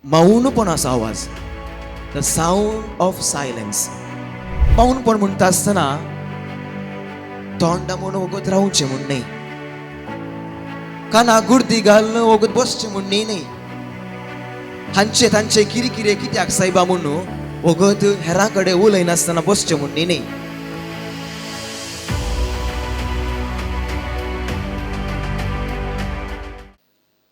मौनपणाचा आवाज, the sound of silence. मौनपण म्हणटा आसतना तोंडा म्हणून वगत रावचें म्हण न्ही, काना गुर्दी घालून वगत बसचें म्हण न्ही, हांचे तांचे कितें कितें कित्याक सायबा म्हणून वगत हेरां कडेन उलयनासतना बसचें म्हण न्ही.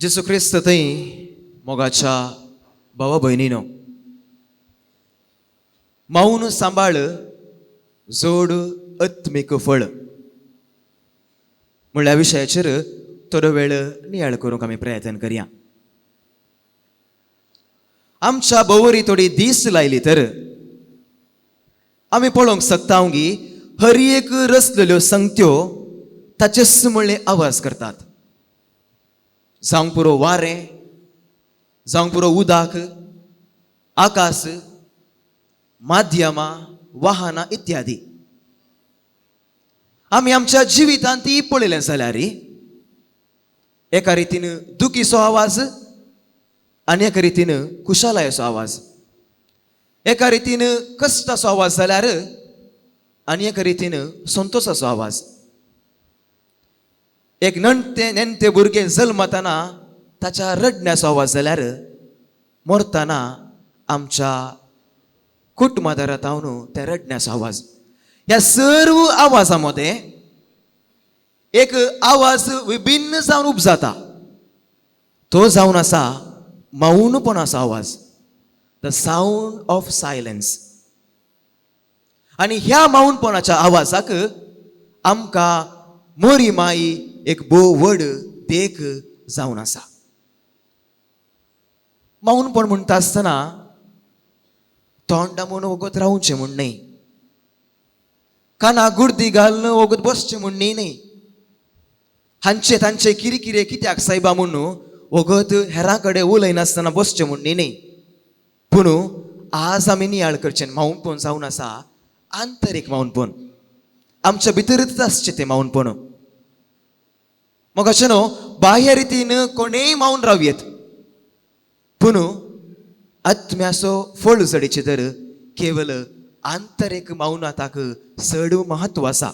जेसू ख्रिस्त थंय मोगाच्या भावा भयणीनो, मौन सांबाळ जोड आत्मीक फळ म्हणल्या विशयाचेर थोडो वेळ नियाळ करूंक आमी प्रयत्न करया. आमच्या भोंवरी थोडी दीस लायली तर आमी पळोवंक शकता की हर एक रचलेल्यो संगत्यो ताचेच म्हणले आवाज करतात. जावंक पुरो वारें, जावंक पुरो उदक, आकाश, माध्यमां, वाहनां इत्यादी. आमी आमच्या जिवितांत पळयलें जाल्यार एका रितीन दुखीचो आवाज आनी एका रितीन खुशालायेचो आवाज, एका रितीन कश्टाचो आवाज जाल्यार आनी एका रितीन संतोशाचो आवाज. एक नेणटे भुरगें जल्मतना ताच्या रडण्याचो आवाज जाल्यार मरतना आमच्या कुटुंबादारांत हांव त्या रडण्याचो आवाज. ह्या सर्व आवाजा मध्ये एक आवाज विभिन्न जावन उपजाता. तो जावन आसा मौनपणाचो आवाज, द साऊंड ऑफ सायलेन्स. आनी ह्या मौनपणाच्या आवाजाक आमकां मोरी माई एक भोव व्हड देख जावन आसा. मौनपण म्हणटा आसतना तोंडा म्हणून वगत रावचें म्हण न्ही, काना गुर्दी घालून वगत बसचें म्हण न्ही, हांचे तांचे कितें कितें कित्याक सायबा म्हणून वगत हेरां कडेन उलयनासतना बसचें म्हण न्ही. पूण आज आमी नियाळ करचें मौनपण जावन आसा आंतरीक मौनपण. आमच्या भितरच आसचें तें मौनपण. मग अशें न्हू बाह्य रितीन कोणेय मौन रावयेत, पूण आत्म्याचो फळ जडीचे तर केवल आंतरीक मौनाताक चड महत्व आसा.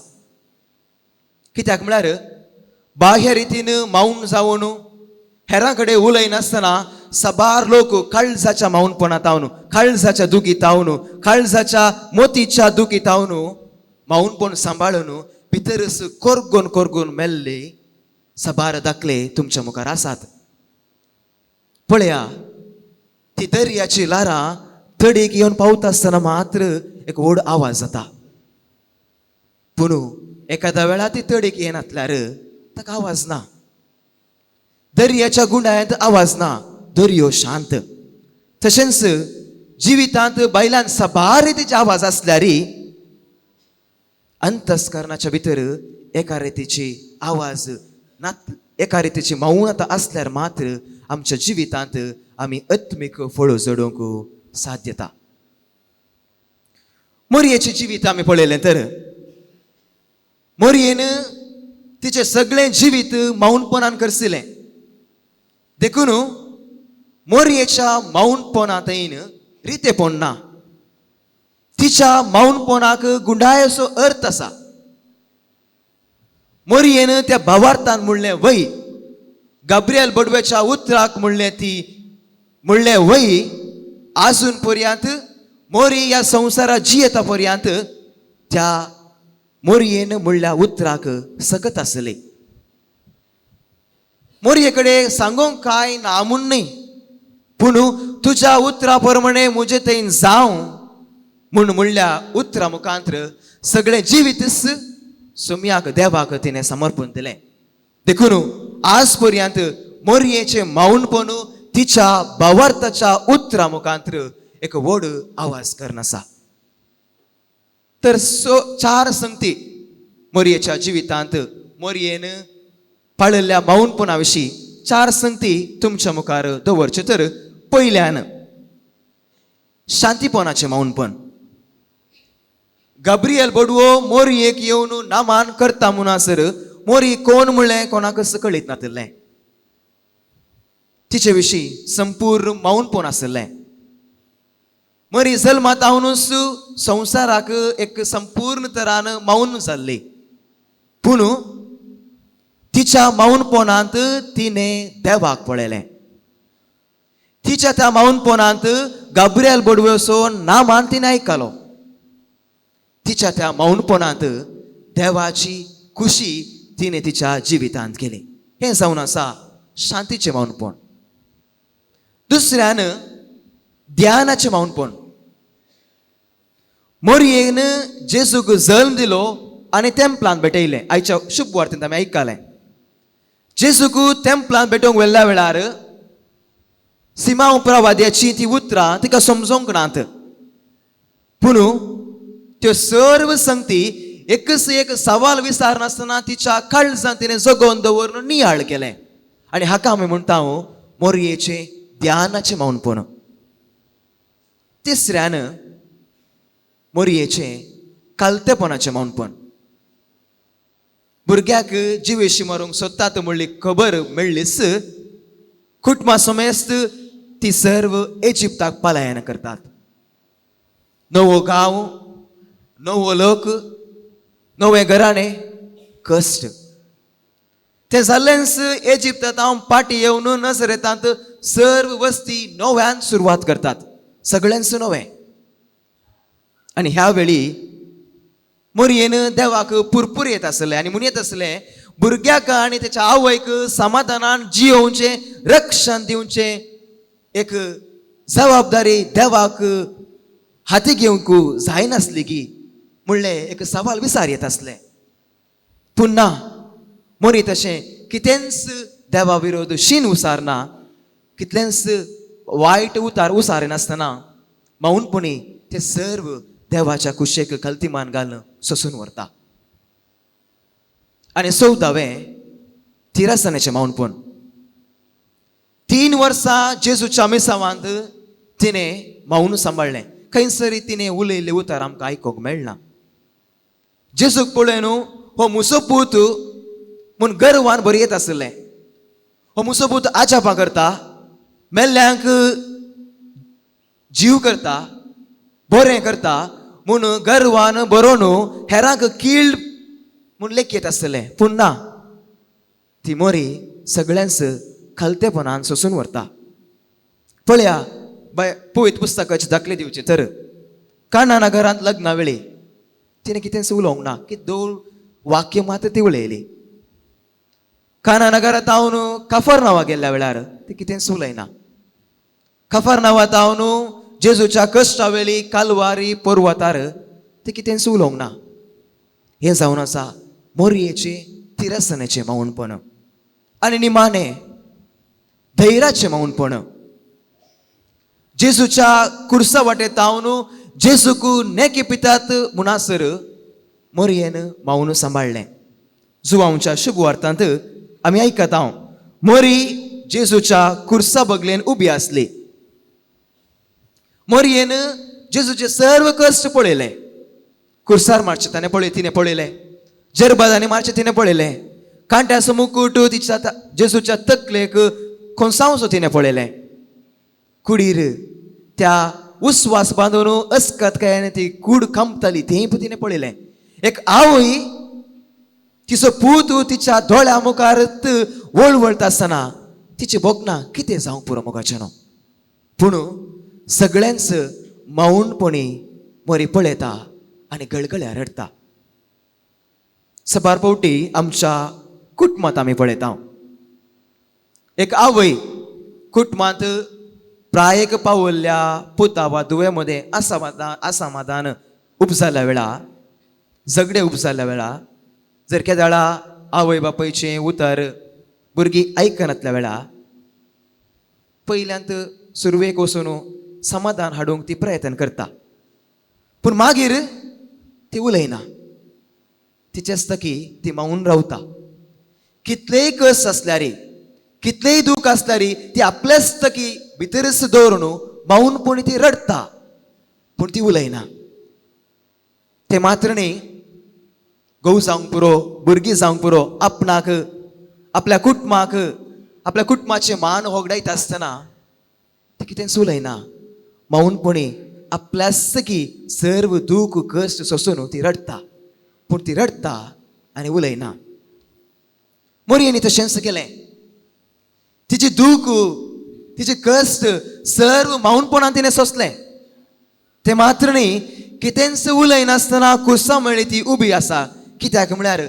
कित्याक म्हळ्यार बाह्य रितीन मौन जावन हेरां कडेन उलयनासतना साबार लोक काळजाच्या मौनपणांत हांव काळजाच्या दुखीत हांव काळजाच्या मोतीच्या दुखीत हांव मौनपण सांबाळून भितरच कोरगून कोरगून मेल्ले साबार दाखले तुमच्या मुखार आसात. पळया, ती दर्याची लारां तडीक येवन पावता आसतना मात्र एक व्हड आवाज जाता. पूण एखाद्या वेळार ती तडीक येनातल्यार ताका आवाज ना. दर्याच्या गुंडाळ्यांत आवाज ना, दर्यो शांत. तशेंच जिवितांत बायलांत साबार रितीचे आवाज आसल्यार अंतस्करणाच्या भितर एका रितीची आवाज ना, एका रितीची मौनता आसल्यार मात्र आमच्या जिवितांत आमी आत्मीक फळ जडोवंक साध्यता. मोरयेचें जिवीत आमी पळयलें तर मोरयेन तिचें सगळें जिवीत मौनपणान करसिलें. देखून मोरयेच्या मौनपणांतय रितेपण ना. तिच्या मौनपणाक गुंडाळेचो अर्थ आसा. मोरयेन त्या भावार्थान म्हणलें वय, गाब्रिएल बडवेच्या उतराक म्हणलें वय, आजून पर्यंत मोरी ह्या संवसारात जियेता पर्यंत त्या मोरयेन म्हणल्या उतराक सकत आसले. मोरये कडेन सांगोंक कांय ना म्हूण न्ही, पूण तुज्या उतरा प्रमाणे म्हजे थंय जावं म्हूण म्हणल्या उतरा मुखांतर सगळें जिवीतच सुम्याक देवाक तिणें समर्पण दिलें. देखून आज पर्यंत मोरयेचें मौनपण तिच्या भावार्थाच्या उतरा मुखांतर एक व्हड आवाज करन आसा. तर 4 संगती मोरयेच्या जिवितांत मोरयेन पाळिल्ल्या मौनपणा विशीं 4 संगती तुमच्या मुखार दवरच्यो. तर पयल्यान शांतीपणाचें मौनपण. गाब्रिएल बडवो मोरयेक येवन नामान करता म्हणसर मोरी कोण म्हणलें कोणाकच कळीत नासलें. तिचे विशीं संपूर्ण मौनपण आसलें. मरी जल्मातावनूच संवसाराक एक संपूर्ण तरान मौन जाल्ली. पूण तिच्या मौनपणांत तिणें देवाक पळयलें. तिच्या त्या मौनपणांत गाब्रिएल बडवेचो नामान तिणें आयकलो. तिच्या त्या मौनपणांत देवाची खुशी तिणें तिच्या जिवितांत केली. हें जावन आसा शांतीचें मौनपण. दुसऱ्यान ध्यानाचें मौनपण. मोरयेन जेजूक जल्म दिलो आनी तेंपलांत भेटयलें. आयच्या शुभ वार्तेंत आमी आयकलें. जेजूक तेंपलांत भेटोवंक वेल्ल्या वेळार सिमांव प्रवाद्याची ती उतरां तिका समजोवंक नात. पूण त्यो सर्व संगती एकच एक सवाल विचारनासतना तिच्या काळजांत तिणें जगोवन दवरून नियाळ केलें. आनी हाका आमी म्हणटा मोरयेचें ध्यानाचें मौनपण. तिसऱ्यान मोरयेचें कालतेपणाचें मौनपण. भुरग्याक जिवेशी मारूंक सोदतात म्हणली खबर मेळ्ळीच कुटुंबा समेत ती सर्व इजिप्ताक पलायन करतात. नवो गांव, नवो लोक, नवे घराणें, कश्ट. ते जाल्लेंच इजिप्तांत हांव पाटी येवन नजरेतांत सर्व वस्ती नव्यान सुरवात करतात. सगळ्यांच नवें. आनी ह्या वेळी मोरयेन देवाक पुरपूर येत आसलें आनी म्हणून येत आसलें भुरग्याक आनी तेच्या आवयक समाधानान जियोवचें, रक्षण दिवचें एक जबाबदारी देवाक हाती घेवंक जायनासली की म्हणलें एक सवाल विचार येत आसलें. पूण ना, मोरी तशें कितेंच देवा विरोध शीन उसारना, कितलेंच वायट उतार उसारिनासतना मौनपणी ते सर्व देवाच्या कुशेक कल्तीमान घालून सोसून व्हरता. आनी 14वें तिरासनाचें मौनपण. 3 वर्सां जेजूच्या मिसावांत तिणें मौन सांबाळ्ळें. खंयसरी तिणें उलयल्ले उतार आमकां आयकोंक मेळना. जेजूक पळय न्हू हो मुसो पूत म्हूण गर्वान बरी येत आसलें. हो मुसो पूत आजापां करता, मेल्ल्यांक जीव करता, बरें करता म्हूण गर्वान बरो न्हू हेरांक कीळ म्हूण लेखीत आसलें. पूण ना, ती मोरी सगळ्यांच खालतेपणान सोसून व्हरता. पळया पवित्र पुस्तकाची दाखले दिवचे तर काना नगरांत लग्ना वेळी तिणें कितेंच उलोवंक ना की 2 वाक्य मात ती उलयली. काना नगरांत हांव कफरनावा गेल्ल्या वेळार ती कितेंच उलयना. कफरनावांत हांव जेजूच्या कश्टा वेळी कालवारी पर्वतार ती कितेंच उलोवंक ना. हें जावन आसा मोरयेचें तिरासनाचें मौनपण. आनी निमाणें धैर्याचें मौनपण. जेजूच्या कुर्सा वाटेंत हांव जेजूक नेके पितात म्हणसर मोरयेन मौन सांबाळ्ळें. जुवांवच्या शुभ वार्तांत आमी आयकत मोरी जेजूच्या कुर्सा बगलेन उबी आसली. मोरयेन जेजूचे सर्व कश्ट पळयले. कुर्सार मारचे तिणें पळयलें. जरबादांनी मारचे तिणें पळयलें. कांट्याचो मुकूट तिच्या जेजूच्या तकलेक खोंसावचो तिणें पळयलें. कुडीर त्या उस्वास बांदून अस्कतकायेन ती कूड कंपताली तें तिणें पळयलें. एक आवय तिचो पूत तिच्या दोळ्या मुखार वळवळटा आसतना तिचे बोगना कितें जावंक पुरो मोगाचें न्हू. पूण सगळ्यांच मौनपणी मोरी पळयता आनी गळगळ्या रडता. सबार फावटी आमच्या कुटुंबांत आमी पळयता एक आवय कुटुंबांत प्रायेक पावल्ल्या पुता वा दुवे मदें असमाधान उपजाल्ल्या वेळा, झगडे उपजाल्ल्या वेळा, जर केदाळा आवय बापायचें उतर भुरगीं आयकनातल्या वेळा पयल्यांत सुरवेक वचून समाधान हाडूंक ती प्रयत्न करता. पूण मागीर ती उलयना. तिचेच तकी ती मौन रावता. कितलेय कस आसल्यार, कितलेय दूख आसल्यार ती आपलेच तकी भितरच दवरून मौनपणी ती रडता. पूण ती उलयना. ते मात्र न्ही, घोव जावंक पुरो, भुरगीं जावंक पुरो, आपणाक, आपल्या कुटुंबाक, आपल्या कुटुंबाचे मान होगडायत आसतना ते कितेंच उलयना. मौनपणी आपल्या सगी सर्व दूख कश्ट सोसून ती रडटा. पूण ती रडटा आनी उलयना. मोरयेनी तशेंच केलें. तिची दूख तिचे कश्ट सर्व मौनपणान तिणें सोंसलें. ते मात्र न्ही, कितेंच उलयनासतना कुर्सा मेळ्ळी ती उबी आसा. कित्याक म्हळ्यार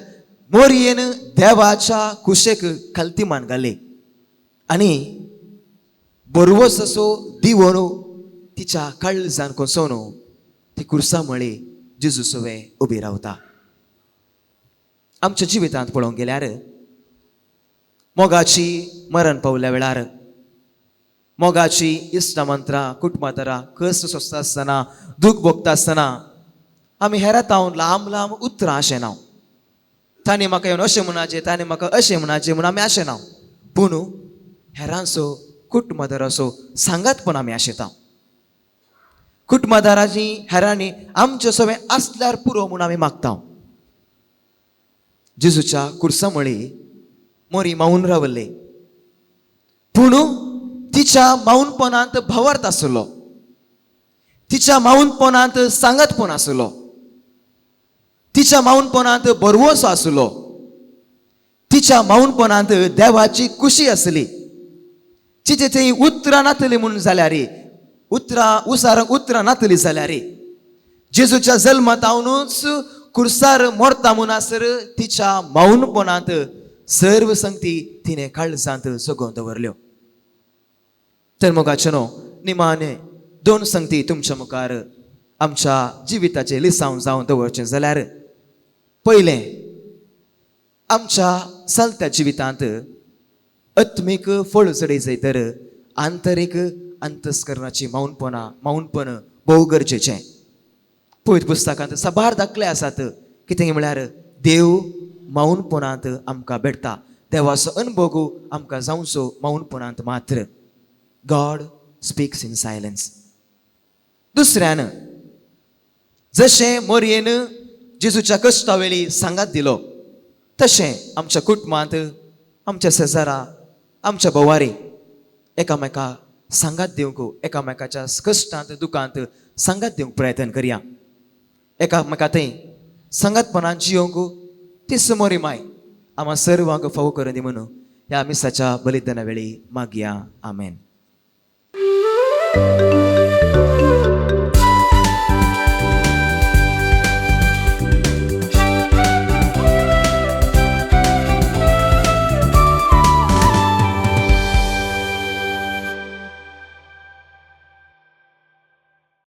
मोरयेन देवाच्या कुशेक खालती मान घाली आनी बरवस असो दिवो तिच्या काळजान कोसोवन ती कुर्सा मेळ्ळी जेजू सवे उबी रावता. आमच्या जिवितांत पळोवंक गेल्यार मोगाची मरण पावल्या वेळार मोगाची इश्टमंत्रां कुटुंबातरां कश्ट सोंसता आसतना दूख भोगता आसतना आमी हेरातावन लांब लांब उतरां अशें ना. ताणें म्हाका येवन अशें म्हणचे ताणें म्हाका अशें म्हणचे म्हूण आमी अशें ना. पूण हेरांचो कुटुंबादाराचो सांगातपण आमी आशेता. कुटुंबादाराची हेरांनी आमचें सगळें आसल्यार पुरो म्हूण आमी मागता. जेजूच्या कुर्सा मळी मोरी मावून रावले. पूण तिच्या मौनपणांत भवार्थ आसलो. तिच्या मौनपणांत सांगतपण आसलो. तिच्या मौनपणांत बरवसो आसलो. तिच्या मौनपणांत देवाची कुशी आसली. तिचे थंय उतरां नातली म्हूण जाल्यार उसारांक उतरां नातली जाल्यार जेजूच्या जल्मातावनूच कुर्सार मोरता म्हूण आसर तिच्या मौनपणांत सर्व संगती तिणें काळजांत जगोवन दवरल्यो. तर मोगाचेनो निमाणे 2 संगती तुमच्या मुखार आमच्या जिविताचे लिसांव जावन दवरचें जाल्यार पयलें आमच्या चलत्या जिवितांत आत्मीक फळ जडय तर आंतरीक अंतस्करणाची मौनपण भोव गरजेचें. पवित्र पुस्तकांत साबार दाखले आसात. कितें म्हळ्यार देव मौनपणांत आमकां भेटता. देवाचो अनुभव आमकां जावचो मौनपणांत मात्र. God speaks in silence. दुसऱ्यान जशें मोरयेन जेजूच्या कश्टा वेळी सांगात दिलो तशें आमच्या कुटुंबांत आमच्या शेजारा आमच्या बोवारी एकामेकाक सांगात दिवंक एकामेकाच्या कश्टांत दुखांत सांगात दिवंक प्रयत्न करया. एकामेका थंय सांगातपणान जियोंक ती समोरी माय आम्हा सर्वांक फावो करून दी म्हणून ह्या मिसाच्या बलिदाना वेळी मागया. आमेन.